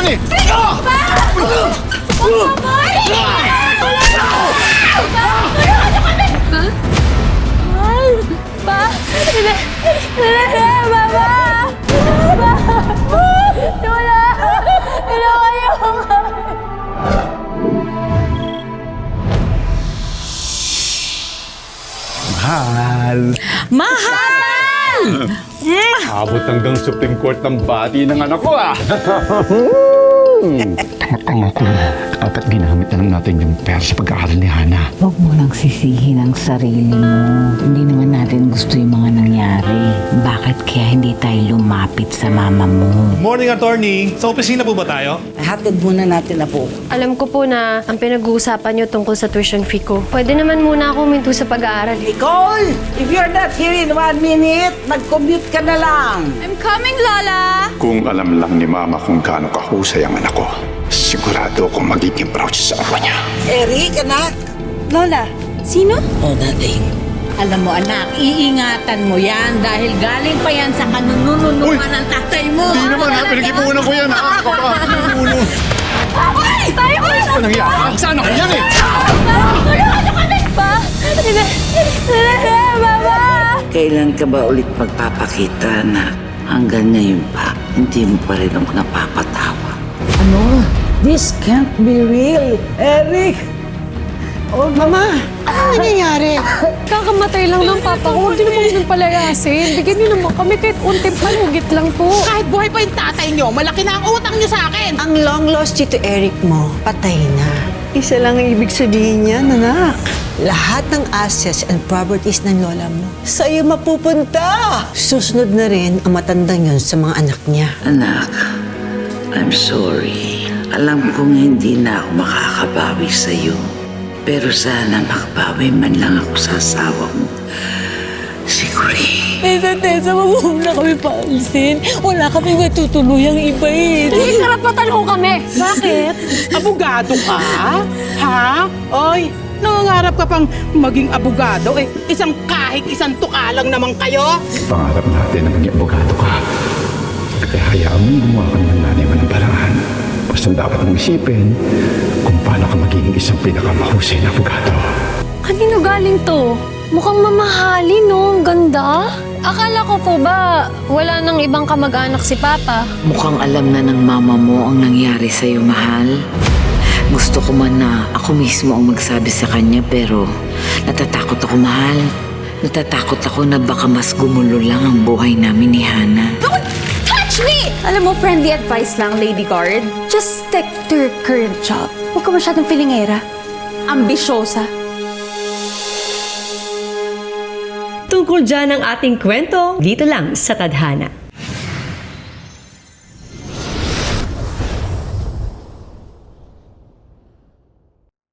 yan eh! Mahal! Mahal! Abot hanggang Supreme Court ng bati ng anak ko ah! Tanga-tanga ko. Dapat ginamit na lang natin yung pera sa pag-aaral ni Hana. Huwag mo nang sisihin ang sarili mo. Hindi naman natin gusto yung mga nangyari. Bakit kaya hindi tayo lumapit sa mama mo? Morning, attorney. Sa opisina po ba tayo? Hatid muna natin na po. Alam ko po na ang pinag-uusapan niyo tungkol sa tuition fee ko. Pwede naman muna ako huminto sa pag-aaral. Nicole! If you're not here in 1 minute, mag-commute ka na lang. I'm coming, Lola! Kung alam lang ni Mama kung gaano kahusay ang anak ko, sigurado akong magiging proud siya sa apo niya. Eric, anak. Lola, sino? Oh, nothing. Alam mo, anak, iingatan mo yan dahil galing pa yan sa kanunununuan ng tatay mo. Hindi naman ha, pinag-ipunan ko yan ha. Ako pa, pinuno. Ay! Tayo ko! Ano nangyari? Saan ako yan eh? Ano kami? Pa! Mama! Kailan ka ba ulit magpapakita na hanggang ngayon pa, hindi mo pa rin ako napapatawa? Ano? This can't be real. Eric! Oh, Mama! Ano nangyayari? Kakamatay lang ng papa ko. Huwag niyo naman yung palayasin. Bigyan niyo naman kami kahit unting palugit lang po. Kahit buhay pa yung tatay nyo, malaki na ang utang nyo sa akin. Ang long lost Tito Eric mo, patay na. Isa lang ang ibig sabihin niya, anak. Lahat ng assets and properties ng lola mo, sa'yo mapupunta. Susunod na rin ang matandang yun sa mga anak niya. Anak, I'm sorry. Alam kong hindi na ako makakabawi sa'yo. Pero sana makabawi man lang ako sa asawa mo. Siguri. Tessa, wag mo na kami paalisin. Wala kami matutuluyang iba eh. Hindi karapatan ko kami. Bakit? Abogado ka? Ha? Oy, nangangarap ka pang maging abogado eh. Kahit isang tuka lang naman kayo. Pangarap natin na maging abogado ka. Kaya hayaan mong gumawa ka ng nanay mo ng paraan. Basta dapat mong isipin kung paano ka magiging isang pinakamahusay na abogado. Kanino galing to? Mukhang mamahali, no? Ang ganda. Akala ko po ba wala nang ibang kamag-anak si Papa? Mukhang alam na ng mama mo ang nangyari sa'yo, mahal. Gusto ko man na ako mismo ang magsabi sa kanya pero natatakot ako, mahal. Natatakot ako na baka mas gumulo lang ang buhay namin ni Hana. Don't touch me! Alam mo, friendly advice lang, Lady Guard. Just stick to your current job. Huwag ka masyadong filingera. Ambisyosa. Tungkol dyan ang ating kwento dito lang sa Tadhana.